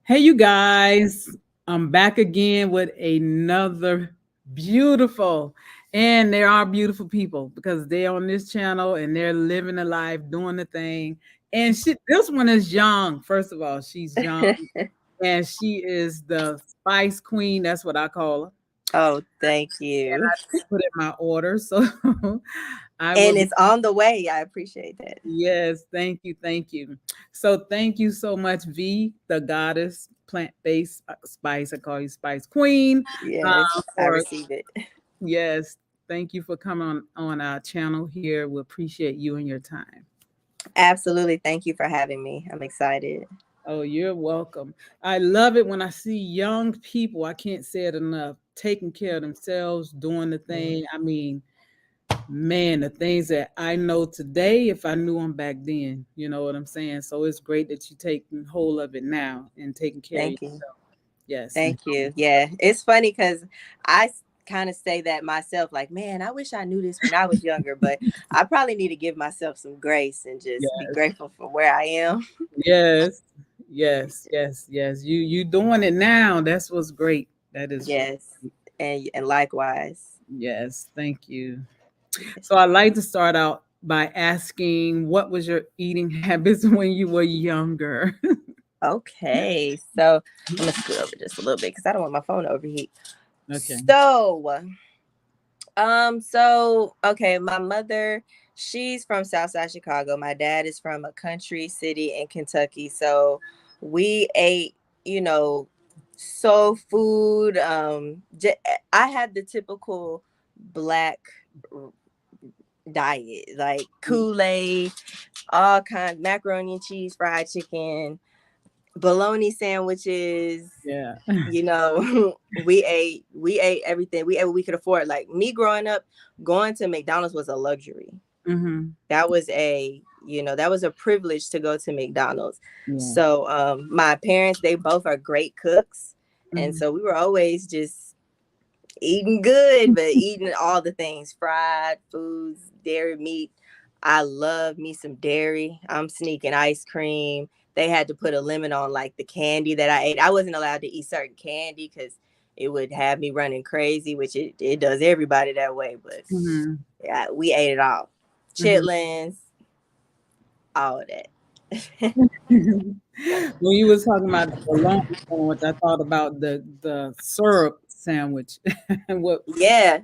Hey, you guys, I'm back again with another beautiful, and there are beautiful people because they're on this channel and they're living a life, doing the thing. And this one is young. First of all, she's young and she is the Spice Queen. That's what I call her. Oh, thank And you. I didn't put in my order, so I will And be. it's on the way. I appreciate that. Yes, thank you, thank you. So thank you so much, V, the goddess, plant-based spice. I call you Spice Queen. Yes, I For receive it. yes, thank you for coming on our channel here. We appreciate you and your time. Absolutely. Thank you for having me. I'm excited. Oh, you're welcome. I love it when I see young people. I can't say it enough. Taking care of themselves, doing the Mm. thing. I mean, man, the things that I know today, if I knew them back then, you know what I'm saying? So it's great that you're taking hold of it now and taking care of Thank you. yourself. Yes. Thank you. Yeah, it's funny because I kind of say that myself, like, man, I wish I knew this when I was younger, but I probably need to give myself some grace and just be Yes. grateful for where I am. Yes. Yes. Yes. Yes. You doing it now. That's what's great. That is great. Yes. And likewise. Yes. Thank you. Yes. So I'd like to start out by asking what was your eating habits when you were younger? Okay. So I'm gonna scoot over just a little bit because I don't want my phone to overheat. Okay. So okay, my mother, she's from Southside Chicago. My dad is from a country city in Kentucky. So we ate, you know, soul food. I had the typical black diet, like Kool-Aid, all kinds, macaroni and cheese, fried chicken, bologna sandwiches. Yeah. We ate everything. We ate what we could afford. Like me growing up, going to McDonald's was a luxury. Mm-hmm. That was a privilege to go to McDonald's. Yeah. So my parents, they both are great cooks, and Mm-hmm. so we were always just eating good, but eating all the things, fried foods, dairy, meat. I love me some dairy. I'm sneaking ice cream. They had to put a limit on like the candy that I ate. I wasn't allowed to eat certain candy because it would have me running crazy, which it does everybody that way. But Mm-hmm. yeah, we ate it all. Mm-hmm. Chitlins, all of that. When you was talking about the bologna sandwich, I thought about the syrup sandwich and what Yeah. to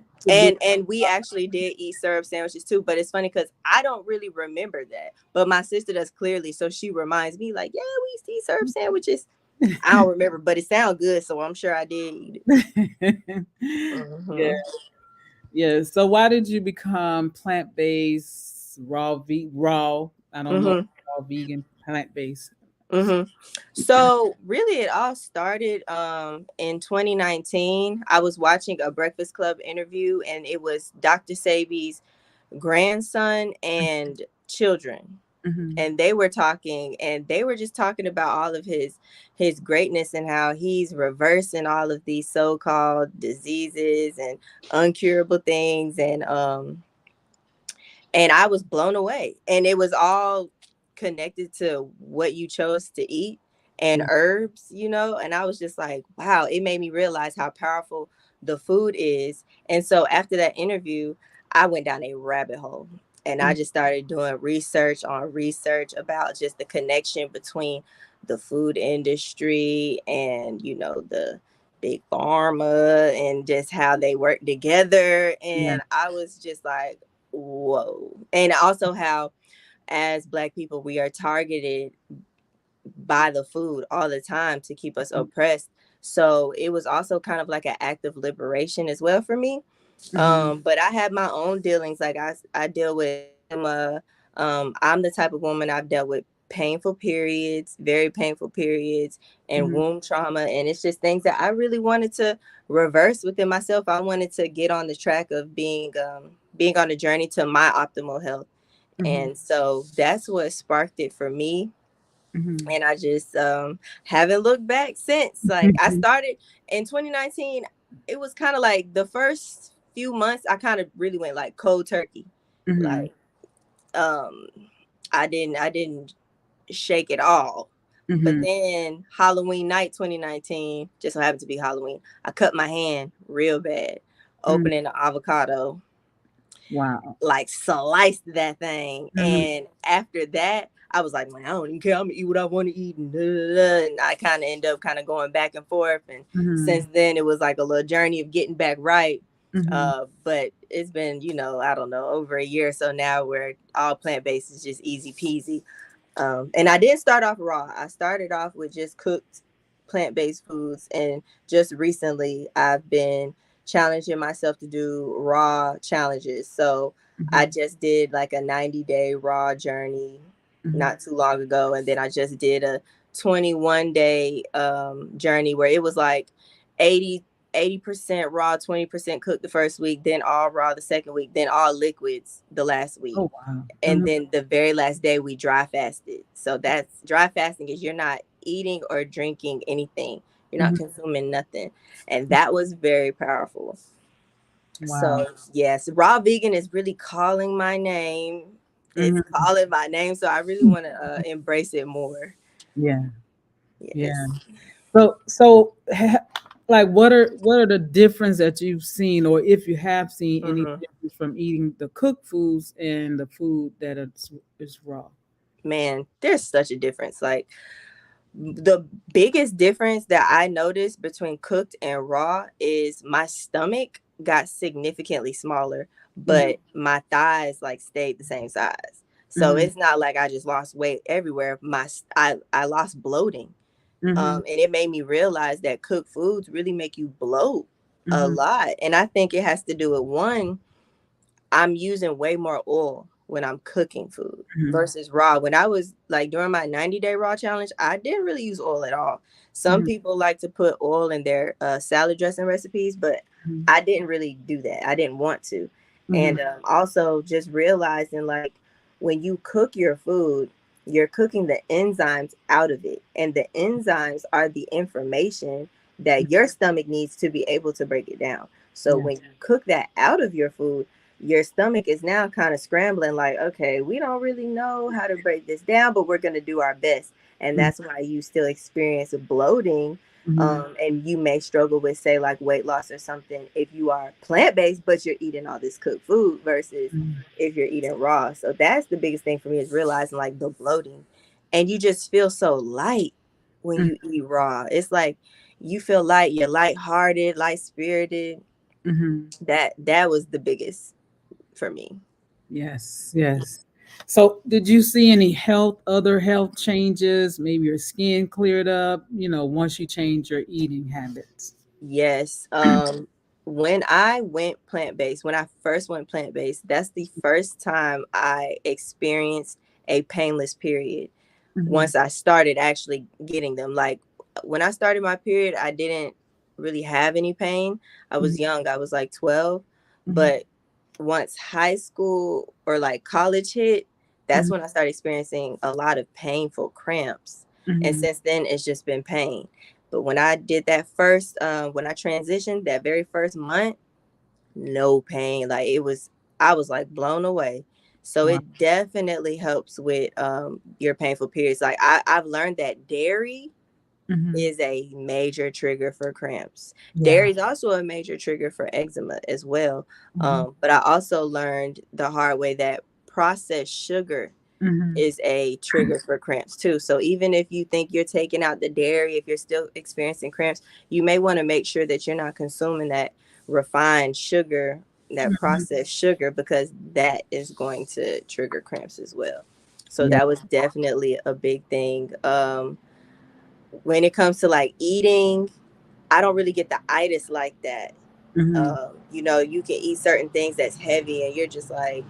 do. And we actually did eat syrup sandwiches too, but it's funny because I don't really remember that. But my sister does clearly, so she reminds me, like, yeah, we used to eat syrup sandwiches. I don't remember, but it sounds good, so I'm sure I did eat it. Yeah, Hmm. yeah. So why did you become plant-based raw? I don't know, Hmm. raw vegan plant-based. Hmm. So really, it all started in 2019. I was watching a Breakfast Club interview, and it was Dr. Sabi's grandson and children, Hmm. and they were talking, and they were just talking about all of his greatness and how he's reversing all of these so-called diseases and uncurable things, and I was blown away, and it was all connected to what you chose to eat and Yeah. herbs, and I was just like, wow, it made me realize how powerful the food is. And so after that interview, I went down a rabbit hole, and I just started doing research on research about just the connection between the food industry and the big pharma, and just how they work together. Yeah. And I was just like, whoa. And also how, as Black people, we are targeted by the food all the time to keep us oppressed. So it was also kind of like an act of liberation as well for me. Mm-hmm. But I have my own dealings. Like I deal with I'm the type of woman, I've dealt with painful periods, very painful periods, and Hmm. womb trauma. And it's just things that I really wanted to reverse within myself. I wanted to get on the track of being on a journey to my optimal health. Hmm. And so that's what sparked it for me. Hmm. And I just haven't looked back since. Like, I started in 2019. It was kind of like the first few months I kind of really went like cold turkey. Hmm. Like, um I didn't shake it all. But Mhm. then Halloween night 2019, just so happened to be Halloween, I cut my hand real bad, Mm. opening the avocado, Wow. like sliced that thing. Mhm. And after that, I was like, man, I don't even care. I'm gonna eat what I want to eat. And, da, da, da. And I kind of end up kind of going back and forth. And since Mhm. then, it was like a little journey of getting back right. Mhm. But it's been, I don't know, over a year or so now where all plant based is just easy peasy. And I did start off raw. I started off with just cooked plant-based foods, and just recently I've been challenging myself to do raw challenges. So I Mhm. just did like a 90-day raw journey Mhm. not too long ago, and then I just did a 21-day journey where it was like 80% raw, 20% cooked the first week, then all raw the second week, then all liquids the last week, Oh, wow. and Mhm. then the very last day we dry fasted. So that's dry fasting, is you're not eating or drinking anything, you're not Mhm. consuming nothing, and that was very powerful. Wow. So yes, raw vegan is really calling my name. It's Mhm. calling my name, so I really want to embrace it more. Yeah. Yeah. Yes. So, like, what are the difference that you've seen, or if you have seen any Hmm. difference from eating the cooked foods and the food that is raw? Man, there's such a difference. Like, the biggest difference that I noticed between cooked and raw is my stomach got significantly smaller, Mhm. but my thighs like stayed the same size. So Mhm. it's not like I just lost weight everywhere. I lost bloating. Mhm. And it made me realize that cooked foods really make you bloat a Mhm. lot. And I think it has to do with, one, I'm using way more oil when I'm cooking food Mhm. versus raw. When I was like during my 90-day raw challenge, I didn't really use oil at all. Some Mhm. people like to put oil in their salad dressing recipes, but Mhm. I didn't really do that. I didn't want to. Mhm. And also just realizing, like, when you cook your food, you're cooking the enzymes out of it. And the enzymes are the information that your stomach needs to be able to break it down. So Yeah. when you cook that out of your food, your stomach is now kind of scrambling, like, okay, we don't really know how to break this down, but we're going to do our best. And Mhm. that's why you still experience bloating. Mhm. And you may struggle with, say, like weight loss or something if you are plant-based but you're eating all this cooked food versus Mhm. if you're eating raw. So that's the biggest thing for me, is realizing like the bloating. And you just feel so light when Mhm. you eat raw. It's like you feel light, you're lighthearted, light spirited. Mhm. That was the biggest for me. Yes, yes. So, did you see any other health changes? Maybe your skin cleared up, once you change your eating habits. Yes. When I went plant based, when I first went plant based, that's the first time I experienced a painless period. Mhm. Once I started actually getting them, like when I started my period, I didn't really have any pain. I Mhm. was young, I was like 12. Mhm. But once high school or like college hit, that's Mhm. when I started experiencing a lot of painful cramps. And Mhm. since then, it's just been pain. But when I did that first, when I transitioned that very first month, no pain. Like, I was like blown away. So Wow. it definitely helps with your painful periods. Like, I've learned that dairy Mhm. is a major trigger for cramps. Yeah. Dairy is also a major trigger for eczema as well. Mhm. But I also learned the hard way that processed sugar Mhm. is a trigger for cramps too. So even if you think you're taking out the dairy, if you're still experiencing cramps, you may want to make sure that you're not consuming that refined sugar, that Mhm. processed sugar, because that is going to trigger cramps as well. So Yeah. that was definitely a big thing. When it comes to like eating, I don't really get the itis like that. Mhm. You can eat certain things that's heavy and you're just like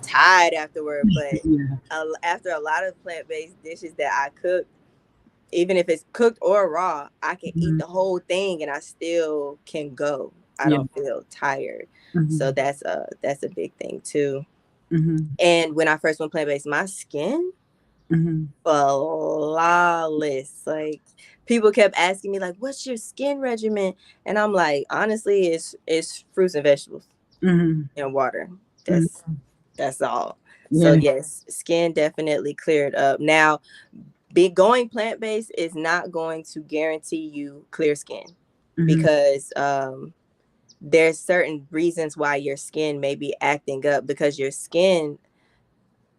tired afterward. But Yeah. after a lot of plant-based dishes that I cook, even if it's cooked or raw, I can eat Mhm. the whole thing and I still can go. I Yeah. don't feel tired. So Mhm. that's a big thing too. Mhm. And when I first went plant-based, my skin Mhm. flawless. Like, people kept asking me like, "What's your skin regimen?" And I'm like, honestly, it's fruits and vegetables Mhm. and water. That's Mhm. that's all. So Yeah. yes, skin definitely cleared up. Now, going plant-based is not going to guarantee you clear skin, Mhm. because there's certain reasons why your skin may be acting up, because your skin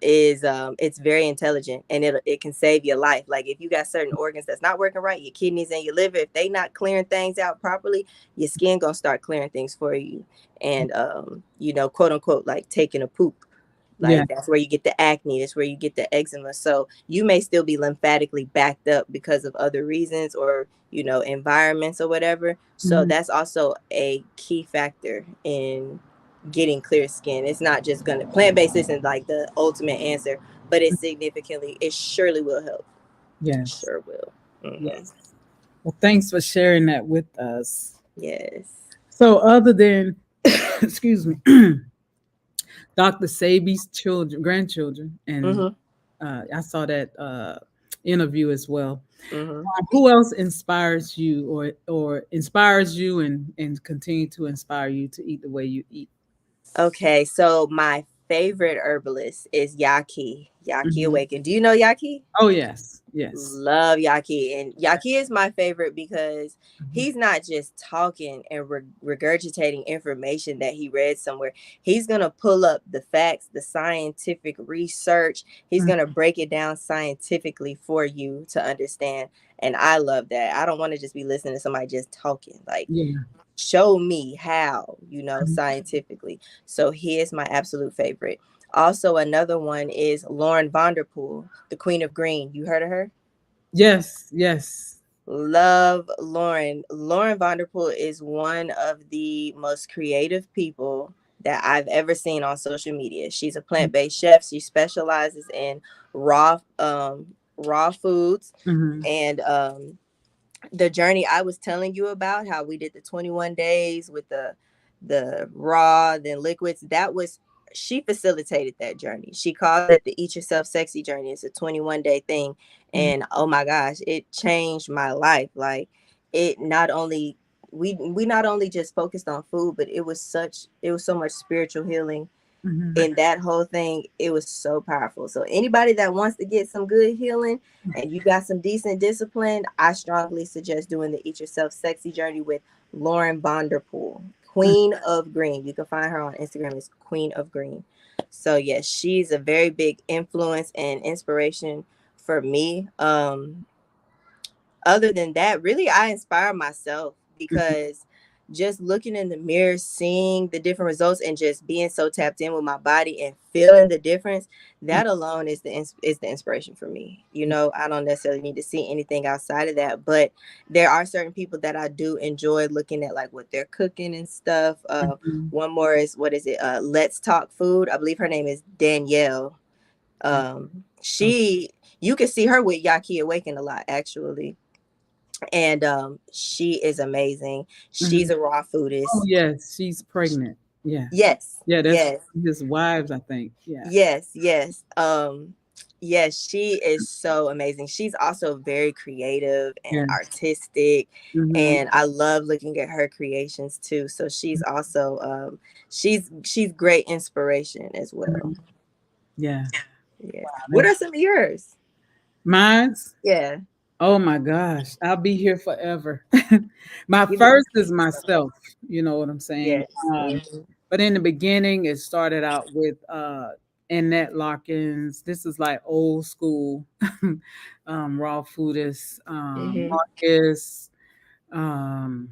is it's very intelligent, and it can save your life. Like if you got certain organs that's not working right, your kidneys and your liver, if they not clearing things out properly, your skin gonna start clearing things for you. And you know, quote unquote, like taking a poop, Yeah. like that's where you get the acne, that's where you get the eczema. So you may still be lymphatically backed up because of other reasons, or you know, environments or whatever. So Mhm. that's also a key factor in getting clear skin. It's not just gonna, plant-based isn't like the ultimate answer, but it surely will help. Yes. Sure will. Hmm. Yes. Well, thanks for sharing that with us. Yes. So, other than, excuse me, Dr. Sabi's children, grandchildren, and Hmm. I saw that interview as well. Hmm. Who else inspires you, or inspires you, and continue to inspire you to eat the way you eat? Okay, so my favorite herbalist is Yaki Mhm. Awaken. Do you know Yaki? Oh yes, yes. Love Yaki. And Yaki is my favorite because Mhm. he's not just talking and regurgitating information that he read somewhere. He's going to pull up the facts, the scientific research. He's Mhm. going to break it down scientifically for you to understand. And I love that. I don't want to just be listening to somebody just talking. Like, Yeah. show me how, you know, Mhm. scientifically. So he is my absolute favorite. Also, another one is Lauren Vanderpool, the Queen of Green. You heard of her? Yes, yes. Love Lauren. Lauren Vanderpool is one of the most creative people that I've ever seen on social media. She's a plant-based chef. She specializes in raw foods, Mhm. and the journey I was telling you about, how we did the 21 days with the raw, then liquids, that was, she facilitated that journey. She calls it the Eat Yourself Sexy journey. It's a 21-day thing. Mhm. And oh my gosh, it changed my life. Like, it not only, we not only just focused on food, but it was so much spiritual healing Mhm. in that whole thing. It was so powerful. So anybody that wants to get some good healing and you got some decent discipline, I strongly suggest doing the Eat Yourself Sexy journey with Lauren Vanderpool, Queen of Green. You can find her on Instagram as Queen of Green. So yes, she's a very big influence and inspiration for me. Other than that, really, I inspire myself, Mhm. because just looking in the mirror, seeing the different results, and just being so tapped in with my body and feeling the difference, Mhm. that alone is is the inspiration for me. You know, I don't necessarily need to see anything outside of that, but there are certain people that I do enjoy looking at, like what they're cooking and stuff. Mhm. One more is, what is it? Let's Talk Food. I believe her name is Danielle. Oh, She, you can see her with Yaki Awaken a lot, actually, and she is amazing. She's mhm. a raw Oh, foodist. yes, she's pregnant. Yeah, Yes, yeah. That's yes, his wives, I think. Yeah, yes. Yes, she is so amazing. She's also very creative and yeah. artistic, Mhm. and I love looking at her creations too. So she's also she's great inspiration as well. Mhm. Yeah. Yes. What That's are some of yours? mine's. Yeah. Oh my gosh, I'll be here forever. My Give me. first is myself. You know what I'm saying? Yes. Um, Mhm. but in the beginning, it started out with Annette Larkins. This is like old school raw foodists. Mhm. Marcus, um,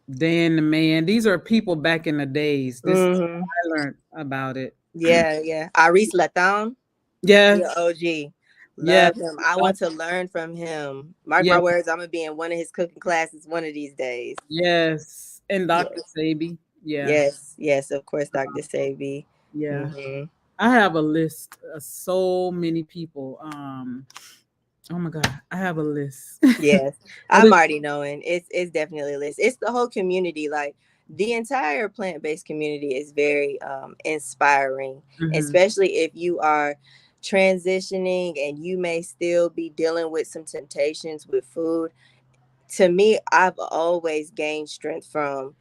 Dan the Man. These are people back in the days. This Mhm. I learned about it. Yeah, yeah. Aris Latam. He a Yes, OG. yes, Love him. I want to learn from him. Mark my yes, words, I'm gonna be in one of his cooking classes one of these days. yes. And Dr. Yes. Sabi. Yeah, Yes. Yes. Of course, Dr. Savy. yeah. Hmm. I have a list of so many people. Oh my God, I have a list. Yes. But I'm it's already knowing. It's definitely a list. It's the whole community. Like, the entire plant-based community is very inspiring, mhm, especially if you are transitioning and you may still be dealing with some temptations with food. To me, I've always gained strength from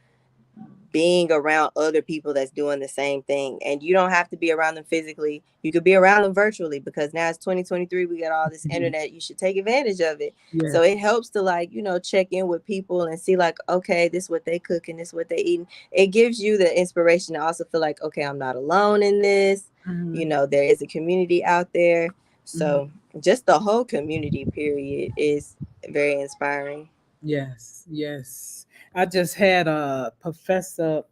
being around other people that's doing the same thing. And you don't have to be around them physically. You could be around them virtually, because now it's 2023. We got all this Mhm. internet. You should take advantage of it. So Yes. it helps to, like, check in with people and see, like, okay, this is what they cooking, this is what they eating. It gives you the inspiration to also feel like, okay, I'm not alone in this. Mhm. There is a community out there. Mhm. So just the whole community period is very inspiring. Yes. Yes. I just had a professor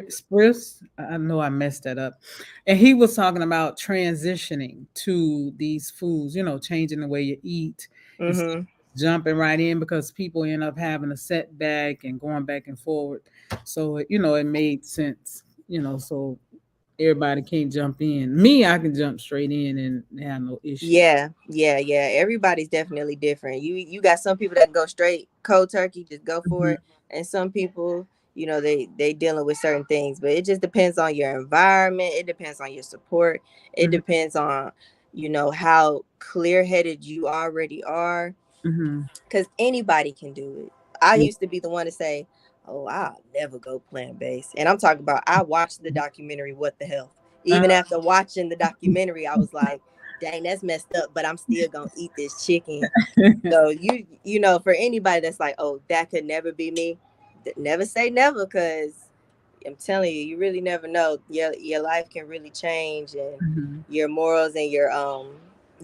Spruce. I know I messed that up. And he was talking about transitioning to these foods, changing the way you eat instead Mm-hmm. of jumping right in, because people end up having a setback and going back and forward. So, it made sense, so everybody can't jump in. Me, I can jump straight in and have no issue. Yeah, yeah, yeah. Everybody's definitely different. You got some people that go straight cold turkey, just go for Mhm, it, and some people, they dealing with certain things. But it just depends on your environment. It depends on your support. It mhm, depends on how clear headed you already are, mhm. because anybody can do it. I Yeah. used to be the one to say, "Oh, I'll never go plant based," and I'm talking about, I watched the documentary What the Health. Even after watching the documentary, I was like, "Dang, that's messed up," but I'm still gonna eat this chicken. So for anybody that's like, "Oh, that could never be me," never say never, because I'm telling you, you really never know. Your life can really change, and Mhm. your morals and your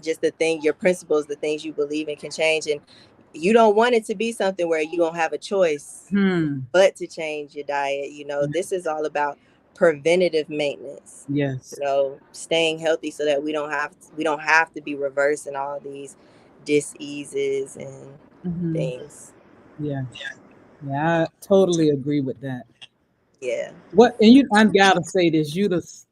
just your principles, the things you believe in, can change. And you don't want it to be something where you don't have a choice Hmm. but to change your diet. This is all about preventative maintenance. Yes. Staying healthy so that we don't have to be reversing all these diseases and Mhm. things. Yes. Yeah, I totally agree with that. Yeah. What and I gotta say this,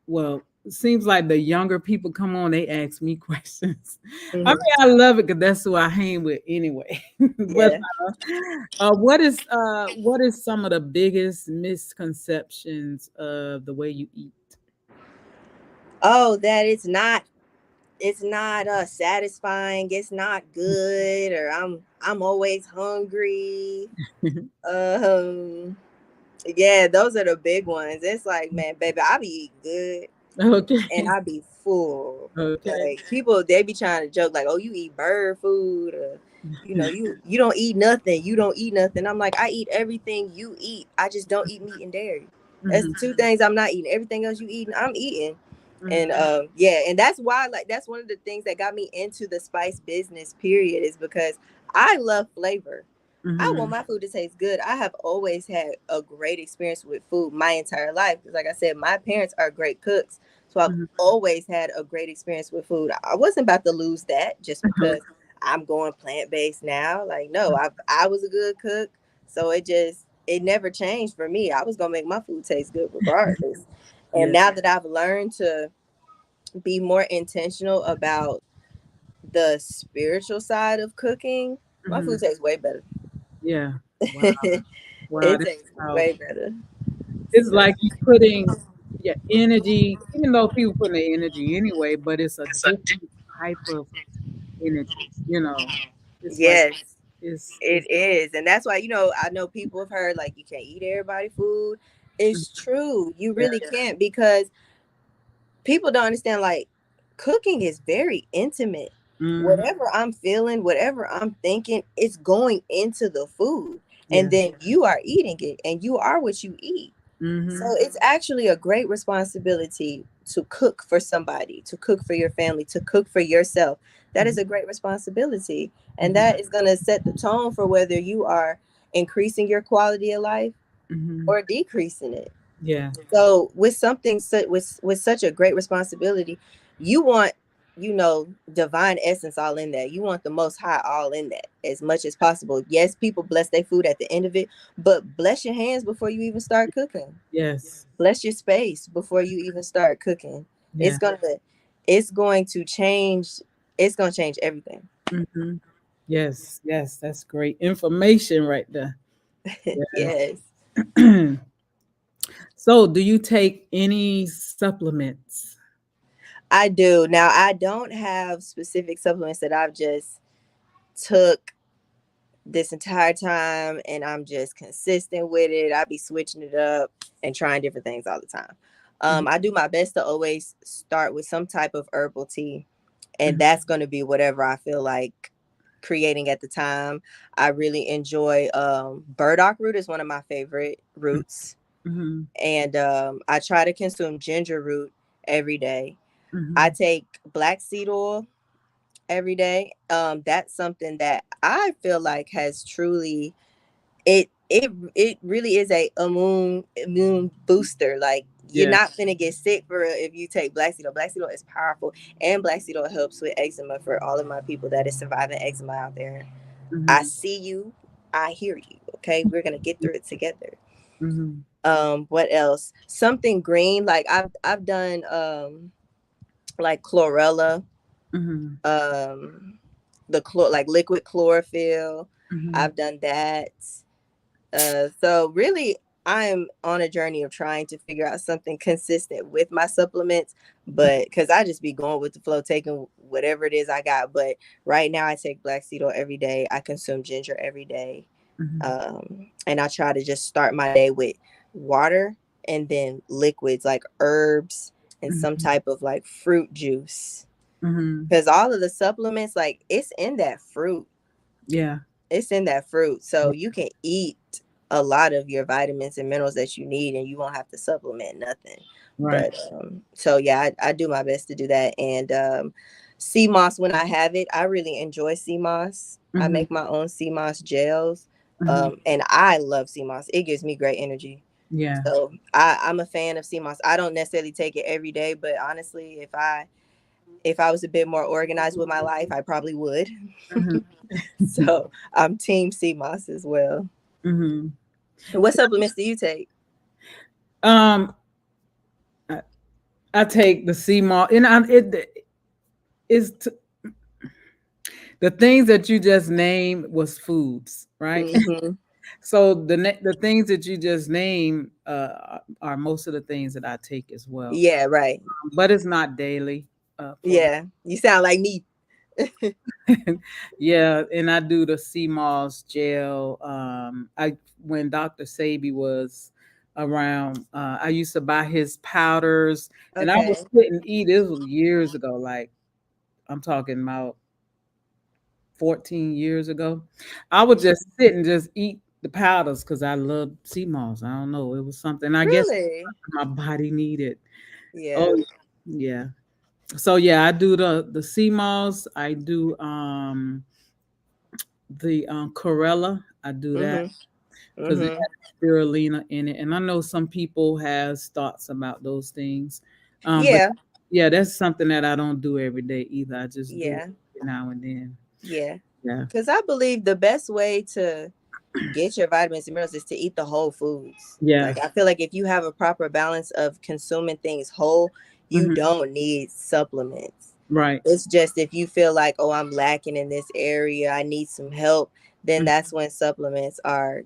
well, it seems like the younger people come on, they ask me questions. I mean, Hmm. I love it because that's who I hang with anyway. But Yeah. what is some of the biggest misconceptions of the way you eat? Oh, that it's not satisfying, it's not good, or I'm always hungry. um yeah, those are the big ones. It's like, man, baby, I be eating good and Okay. I be full. Okay. Like, people, they be trying to joke like, "Oh, you eat bird food," or you don't eat nothing. You don't eat nothing. I'm like, I eat everything you eat. I just don't eat meat and dairy. That's the Mhm, two things I'm not eating. Everything else you eating, I'm eating. And mhm, yeah, and that's why, like, that's one of the things that got me into the spice business period, is because I love flavor. I want mhm, my food to taste good. I have always had a great experience with food my entire life. Because, like I said, my parents are great cooks. So I've mhm. always had a great experience with food. I wasn't about to lose that just because I'm going plant based now. Like, no, I was a good cook. So it never changed for me. I was gonna make my food taste good regardless. And Yeah. now that I've learned to be more intentional about the spiritual side of cooking, my food Mhm. tastes way better. Yeah. Wow. Wow. It This is tastes way powerful. better. It's So, like you putting your energy, even though people put their energy anyway, but it's a different type of energy. It's like yes, it it's is. And that's why, I know people have heard, like, you can't eat everybody food. mm, It's true. You yeah. really can't, because people don't understand, like, cooking is very intimate. Mhm. Whatever I'm feeling, whatever I'm thinking, it's going into the food. And Yeah. then you are eating it, and you are what you eat. So Mhm. it's actually a great responsibility to cook for somebody, to cook for your family, to cook for yourself. That is Mhm. a great responsibility. And Mhm. that is going to set the tone for whether you are increasing your quality of life Mhm. or decreasing it. Yeah. So with something with such a great responsibility, you want, divine essence all in that. You want the most high all in that as much as possible. Yes, people bless their food at the end of it, but bless your hands before you even start cooking. Yes. Bless your space before you even start cooking. Yeah. It's going to change everything. Mhm. Yes. Yes. That's great information right there. Yes, Yeah. So, do you take any supplements? I do. Now, I don't have specific supplements that I've just took this entire time, and I'm just consistent with it. I be switching it up and trying different things all the time. Mhm. I do my best to always start with some type of herbal tea, and Mhm. that's going to be whatever I feel like creating at the time. I really enjoy burdock root is one of my favorite roots, Mhm. and I try to consume ginger root every day. I Mhm. take black seed oil every day. That's something that I feel like has truly it really is a immune booster. Like you're Yeah. not gonna get sick for real if you take black seed oil. Black seed oil is powerful, and black seed oil helps with eczema for all of my people that is surviving eczema out there. I Mhm. see you, I hear you. Okay, we're gonna get through it together. Mhm. What else? Something green like I've done like chlorella, Mhm. like liquid chlorophyll. Mhm. I've done that. So really, I'm on a journey of trying to figure out something consistent with my supplements, but because I just be going with the flow, taking whatever it is I got. But right now, I take black seed oil every day. I consume ginger every day, Mhm. and I try to just start my day with water and then liquids like herbs and some Mhm. type of like fruit juice. Mhm. Because all of the supplements, like it's in that fruit. Yeah. It's in that fruit. So you can eat a lot of your vitamins and minerals that you need and you won't have to supplement nothing. Right. But so yeah, I do my best to do that. And sea moss, when I have it, I really enjoy sea moss. I Mhm. make my own sea moss gels. Mhm. And I love sea moss. It gives me great energy. Yeah. So I'm a fan of sea moss. I don't necessarily take it every day, but honestly, if I was a bit more organized with my life, I probably would. Mhm. So I'm team sea moss as well. Mhm. What supplements do you take? Um, I, I take the sea moss, and it is the things that you just named was foods, right? Mm-hmm. So the things that you just named are most of the things that I take as well, Yeah, right. but it's not daily for me. Yeah, you sound like me. Yeah, and I do the sea moss gel. I when Dr. Sabi was around, I used to buy his powders, and I would Okay. sit and eat. This was years ago, like I'm talking about 14 years ago. I would just sit and just eat the powders because I love sea moss. I don't know, it was something I guess Really? my body needed. Yeah. Oh yeah. So yeah, I do the sea moss. I do the Corella. I do that Mm-hmm. because it Mm-hmm. has spirulina in it, and I know some people has thoughts about those things. But Yeah. yeah, that's something that I don't do every day either. I just do Yeah. it now and then. Yeah. Yeah. Because I believe the best way to get your vitamins and minerals is to eat the whole foods. Yeah. Like I feel like if you have a proper balance of consuming things whole, you Hmm. don't need supplements. Right. It's just if you feel like, oh, I'm lacking in this area, I need some help, then Mhm. that's when supplements are,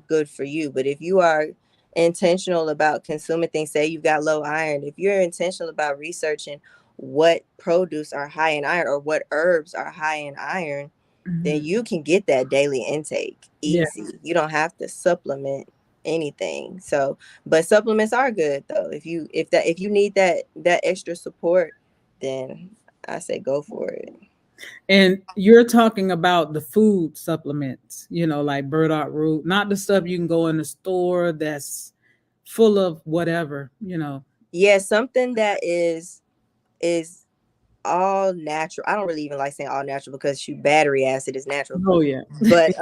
good for you. But if you are intentional about consuming things, say you've got low iron, if you're intentional about researching what produce are high in iron or what herbs are high in iron, then Mhm. you can get that daily intake Yeah. easy. You don't have to supplement anything. So, but supplements are good though. If you need that extra support, then I say go for it. And you're talking about the food supplements, like burdock root, not the stuff you can go in the store that's full of whatever. Yeah, something that is all natural. I don't really even like saying all natural because shoot, battery acid is natural. Oh yeah. But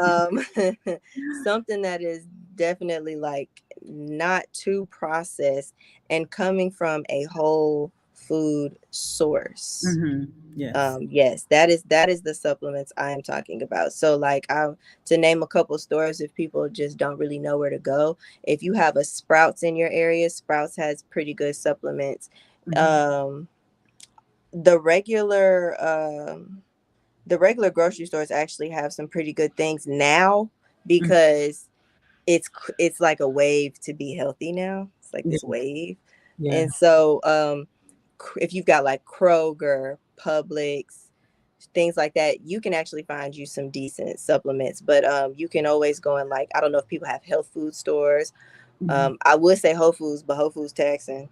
something that is definitely like not too processed and coming from a whole food source. Yes. Yes, that is the supplements I am talking about. So like I to name a couple stores if people just don't really know where to go. If you have a Sprouts in your area, Sprouts has pretty good supplements. Mhm. Um the regular the regular grocery stores actually have some pretty good things now Mhm. because it's like a wave to be healthy now. It's like this Yeah. wave. Yeah. And so if you've got like Kroger, Publix, things like that, you can actually find you some decent supplements. But you can always go in, like, I don't know if people have health food stores. Mhm. I would say Whole Foods, but Whole Foods taxing.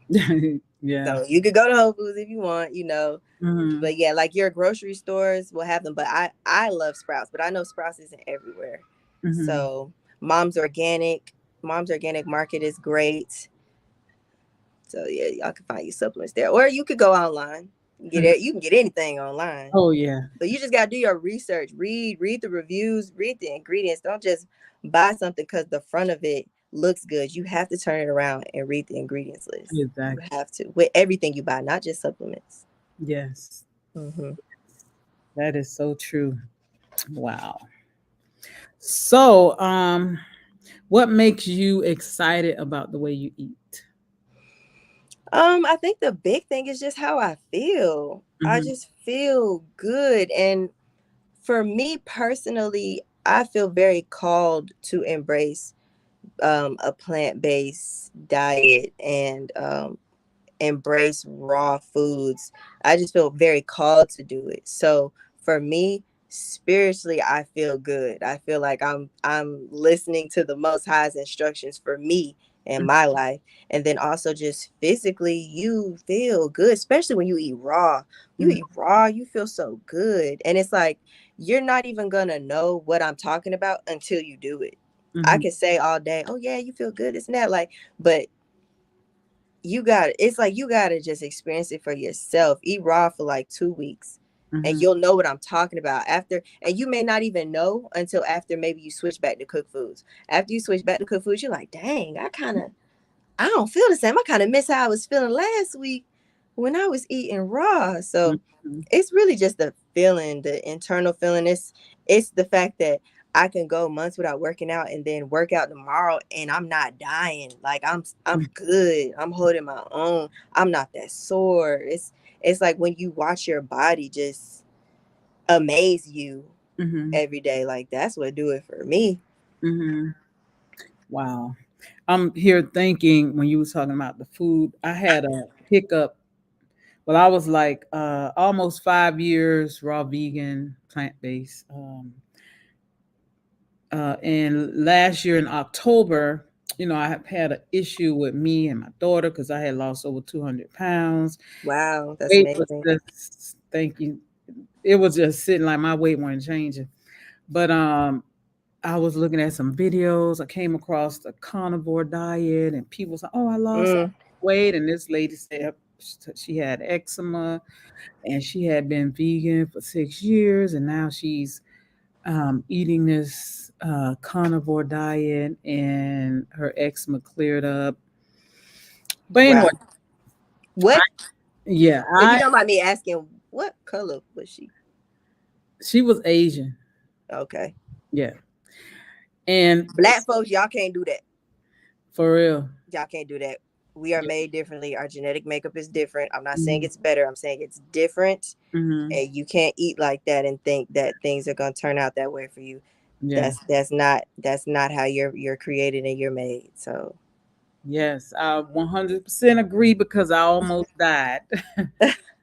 Yeah. So you could go to Whole Foods if you want, you know. Mhm. But yeah, like your grocery stores will have them. But I love Sprouts, but I know Sprouts isn't everywhere. Mhm. So Mom's Organic, Mom's Organic Market is great. So yeah, y'all can find your supplements there, or you could go online. Get Mhm. it. You can get anything online. Oh yeah. But you just gotta do your research. Read the reviews. Read the ingredients. Don't just buy something because the front of it looks good. You have to turn it around and read the ingredients list. You Exactly. have to, with everything you buy, not just supplements. Yes. Hmm. That is so true. Wow. So, what makes you excited about the way you eat? I think the big thing is just how I feel. I Mhm. just feel good. And for me personally, I feel very called to embrace a plant-based diet and embrace raw foods. I just feel very called to do it. So for me, spiritually, I feel good. I feel like I'm listening to the Most High's instructions for me in my life. And then also just physically, you feel good, especially when you eat raw. You Mhm. eat raw, you feel so good. And it's like you're not even gonna know what I'm talking about until you do it. I Mhm. can say all day, oh yeah, you feel good, it's not like, but you got it's like you got to just experience it for yourself. Eat raw for like 2 weeks and Mhm. you'll know what I'm talking about after. And you may not even know until after maybe you switch back to cook foods. After you switch back to cook foods, you're like, dang, I don't feel the same. I kind of miss how I was feeling last week when I was eating raw. So Mhm. it's really just the feeling, the internal feeling. It's the fact that I can go months without working out and then work out tomorrow and I'm not dying. Like I'm good. I'm holding my own. I'm not that sore. It's like when you watch your body just amaze you Mhm. every day. Like that's what do it for me. Mhm. Wow. I'm here thinking when you was talking about the food, I had a hiccup. Well, I was like almost 5 years raw vegan, plant based. And last year in October, I have had an issue with me and my daughter because I had lost over 200 pounds. Wow, that's Weight was amazing. just, thank you. It was just sitting like my weight wasn't changing. But I was looking at some videos. I came across the carnivore diet, and people said, "Oh, I lost Mm, weight." And this lady said she had eczema, and she had been vegan for 6 years, and now she's eating this carnivore diet, and her eczema cleared up. But anyway, wow. I, What, yeah, if you don't mind me asking, what color was she? she was Asian, Okay. yeah, and Black folks, y'all can't do that. for real, Y'all can't do that. We are yeah. made differently. Our genetic makeup is different. I'm not saying Mm-hmm. it's better. I'm saying it's different. Mm-hmm. And you can't eat like that and think that things are gonna turn out that way for you. Yeah. That's not how you're created and you're made. So Yes, I 100% agree because I almost died.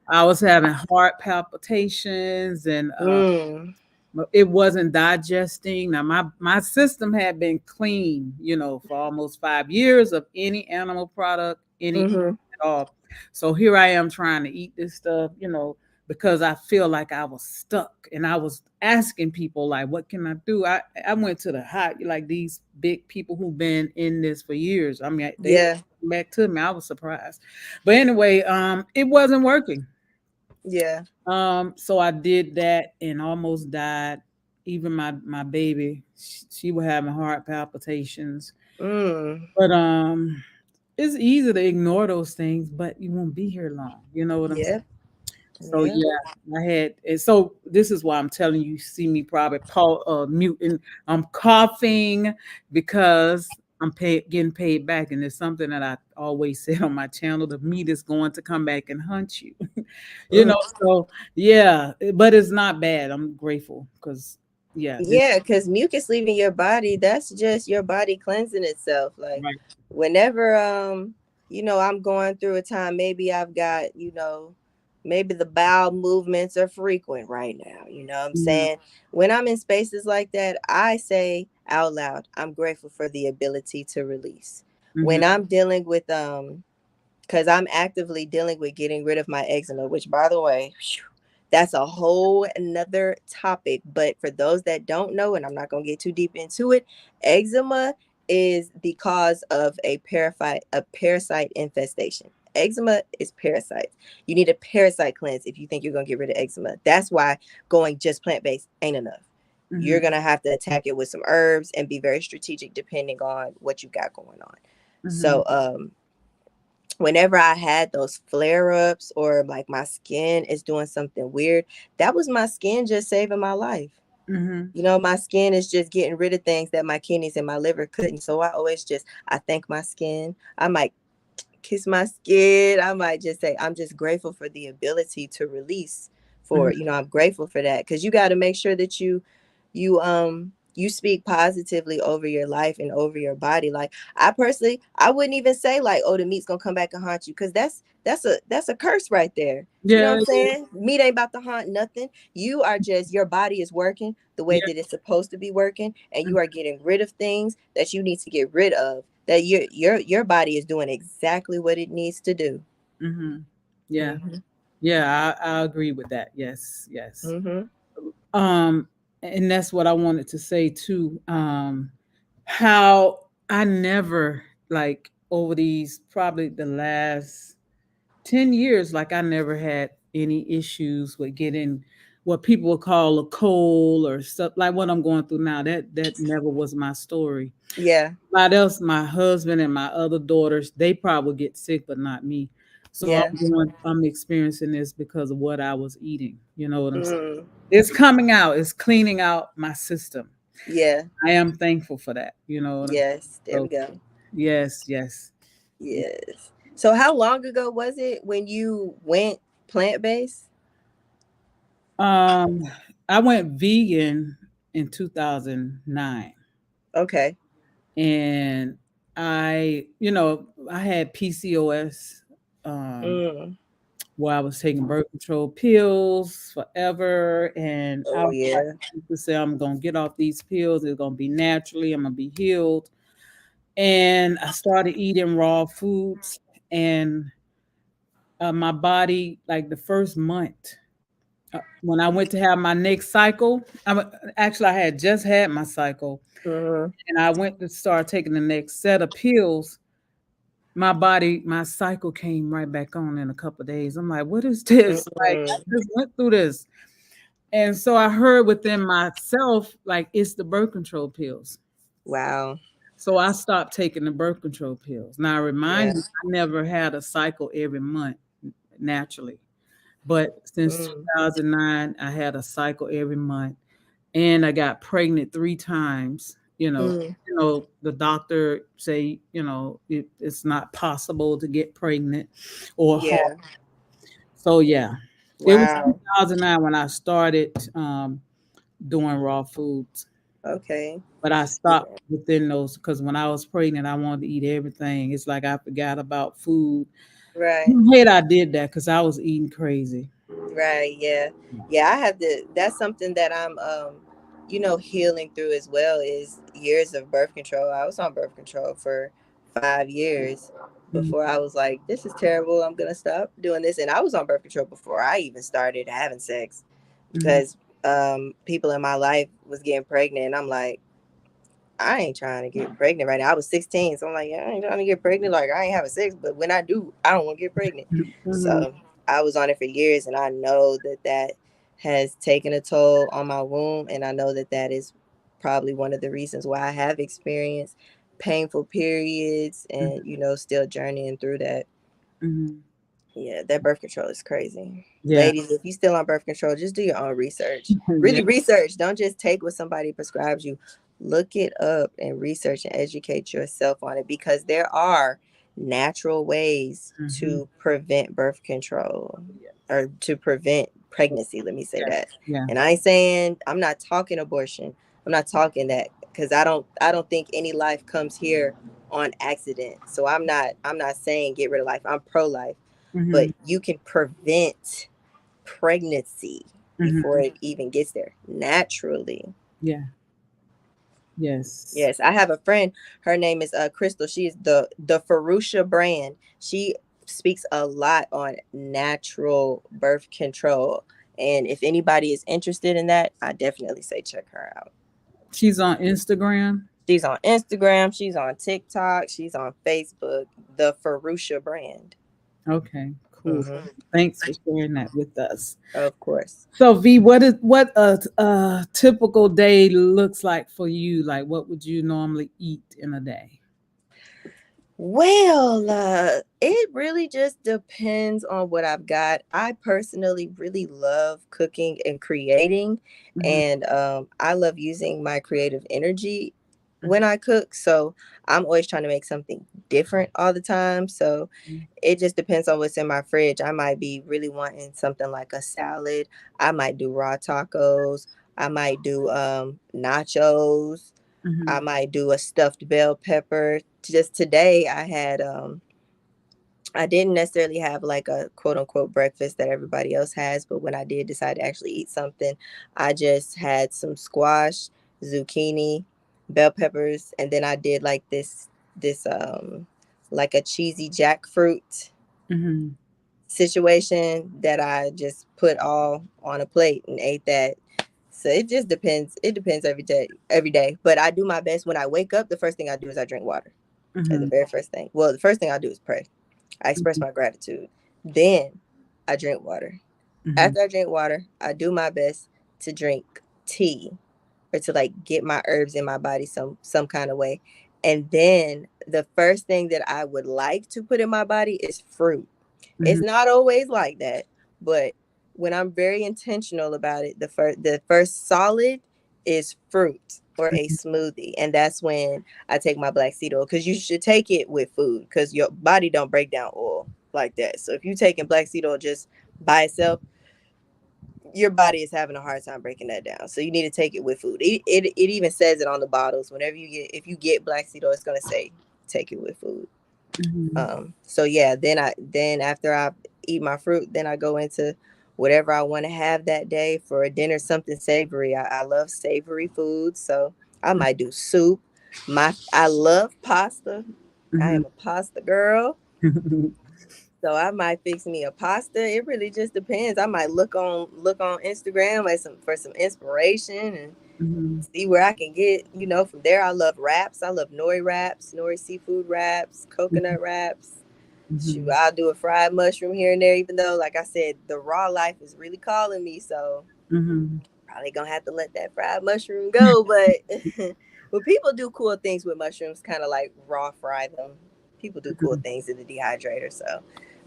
I was having heart palpitations and mm, it wasn't digesting. Now my system had been clean, for almost 5 years of any animal product, anything mm-hmm. at all. So here I am trying to eat this stuff, because I feel like I was stuck, and I was asking people like, "What can I do?" I went to the hot like these big people who've been in this for years. I mean, they Yeah, back to me. I was surprised, but anyway, it wasn't working. yeah. So I did that and almost died. Even my baby, she was having heart palpitations. Mm, But it's easy to ignore those things, but you won't be here long. You know what I'm saying? yeah, So yeah, yeah, I had, and so this is why I'm telling you. See me probably muting. I'm coughing because getting paid back, and it's something that I always said on my channel. The meat is going to come back and hunt you. you know. mm. So yeah, but it's not bad. I'm grateful because yeah, this Yeah, because mucus leaving your body, that's just your body cleansing itself. Like right. whenever I'm going through a time, maybe I've got, maybe the bowel movements are frequent right now. You know what I'm Mhm. saying? When I'm in spaces like that, I say out loud, I'm grateful for the ability to release. Mhm. When I'm dealing with because I'm actively dealing with getting rid of my eczema, which, by the way, that's a whole another topic. But for those that don't know, and I'm not going to get too deep into it, eczema is the cause of a parasite infestation. Eczema is parasites. You need a parasite cleanse if you think you're going to get rid of eczema. That's why going just plant-based ain't enough. You're Mhm. going to have to attack it with some herbs and be very strategic depending on what you got going on. Mhm. So, whenever I had those flare ups or like my skin is doing something weird, that was my skin just saving my life. Mhm. You know, my skin is just getting rid of things that my kidneys and my liver couldn't. So I thank my skin. I might kiss my skin. I might just say, I'm just grateful for the ability to release Mhm. I'm grateful for that. Cause you got to make sure that you speak positively over your life and over your body. Like I personally, I wouldn't even say like, oh, the meat's gonna come back and haunt you, because that's a curse right there. You know Yeah. what I'm saying? Meat ain't about to haunt nothing. You are just, your body is working the way Yeah. that it's supposed to be working, and you are getting rid of things that you need to get rid of. That your body is doing exactly what it needs to do. Mhm. Yeah. Mm-hmm. Yeah. I agree with that. Yes. Yes. Mm-hmm. Um, and that's what I wanted to say too. How I never, like, over these probably the last 10 years, like I never had any issues with getting what people would call a cold or stuff like what I'm going through now. That never was my story. Yeah. Lot else, my husband and my other daughters, they probably get sick, but not me. So Yeah. I'm experiencing this because of what I was eating. You know what I'm saying? Mm. It's coming out, it's cleaning out my system. Yeah. I am thankful for that. You know what I'm Yes. There we saying? So go. yes, yes. Yes. So how long ago was it when you went plant based? Um, I went vegan in 2009, Okay. and I had PCOS, um, Mm. where I was taking birth control pills forever, and I Oh was like, yeah. to say I'm gonna get off these pills. It's gonna be naturally. I'm gonna be healed, and I started eating raw foods, and my body, like the first month. When I went to have my next cycle, actually I had just had my cycle, Mm-hmm. and I went to start taking the next set of pills. My cycle came right back on in a couple of days. I'm like, what is this? Like, I Mm-hmm. just went through this. And so I heard within myself, like, it's the birth control pills. Wow. So I stopped taking the birth control pills. Now, I Yeah. remind you, I never had a cycle every month naturally. But since Mm. 2009, I had a cycle every month, and I got pregnant 3 times. Mm. The doctor say, it's not possible to get pregnant or hard. Yeah. So yeah, it was Wow. 2009 when I started doing raw foods, Okay. but I Yeah. stopped within those because when I was pregnant, I wanted to eat everything. It's like I forgot about food. Right. I hate I did that because I was eating crazy. Right. Yeah. Yeah. I have to. That's something that I'm, healing through as well. Is years of birth control. I was on birth control for 5 years Mhm, before I was like, this is terrible. I'm gonna stop doing this. And I was on birth control before I even started having sex, mhm, because people in my life was getting pregnant, and I'm like, I ain't trying to get pregnant right now. I was 16, so I'm like, yeah, I ain't trying to get pregnant. Like, I ain't having sex, but when I do, I don't want to get pregnant. mhm, So I was on it for years, and I know that has taken a toll on my womb, and I know that is probably one of the reasons why I have experienced painful periods, mhm, and still journeying through that. mhm. Yeah, that birth control is crazy. Yeah. Ladies, if you still on birth control, just do your own research. Yeah. Really research. Don't just take what somebody prescribes you. Look it up and research and educate yourself on it, because there are natural ways Mhm. to prevent birth control, Yes. or to prevent pregnancy. Let me say Yeah. that. Yeah. And I ain't saying, I'm not talking abortion. I'm not talking that, because I don't think any life comes here on accident. So I'm not saying get rid of life. I'm pro life, but Mhm. you can prevent pregnancy before Mhm. it even gets there naturally. Yeah. Yes. Yes, I have a friend. Her name is Crystal. She is the Farusha brand. She speaks a lot on natural birth control. And if anybody is interested in that, I definitely say check her out. She's on Instagram. She's on Instagram, she's on TikTok, she's on Facebook, the Farusha brand. Okay, cool. Hmm. Thanks for sharing that with us. Of course. So V, what a typical day looks like for you? Like, what would you normally eat in a day? Well, it really just depends on what I've got. I personally really love cooking and creating, Mhm, and I love using my creative energy mhm, when I cook. So I'm always trying to make something different all the time. So it just depends on what's in my fridge. I might be really wanting something like a salad. I might do raw tacos. I might do nachos. I mhm, might do a stuffed bell pepper. Just today, I didn't necessarily have like a quote unquote breakfast that everybody else has, but when I did decide to actually eat something, I just had some squash, zucchini, bell peppers, and then I did like this like a cheesy jackfruit mhm, situation that I just put all on a plate and ate that. So it just depends. It depends every day, every day. But I do my best when I wake up. The first thing I do is I drink water. As the mhm, very first thing. Well, the first thing I do is pray. I express mhm, my gratitude. Then I drink water. mhm, After I drink water, I do my best to drink tea or to like get my herbs in my body some kind of way. And then the first thing that I would like to put in my body is fruit. It's mhm, not always like that, but when I'm very intentional about it, the first solid is fruit or a mhm, smoothie, and that's when I take my black seed oil because you should take it with food because your body don't break down oil like that. So if you taking black seed oil just by itself, your body is having a hard time breaking that down. So you need to take it with food. It even says it on the bottles. Whenever you get if you get black seed oil, it's gonna say take it with food. mhm, So yeah, then after I eat my fruit, then I go into whatever I want to have that day for a dinner, something savory. I love savory foods, so I might do soup. I love pasta. I mhm, am a pasta girl. So I might fix me a pasta. It really just depends. I might look on Instagram like some for some inspiration and mhm, see where I can get, from there. I love wraps. I love nori wraps, nori seafood wraps, coconut wraps. Shoot, mhm, I'll do a fried mushroom here and there, even though, like I said, the raw life is really calling me. So mhm, probably gonna have to let that fried mushroom go. But but people do cool things with mushrooms, kind of like raw fry them. People do cool mhm, things in the dehydrator, so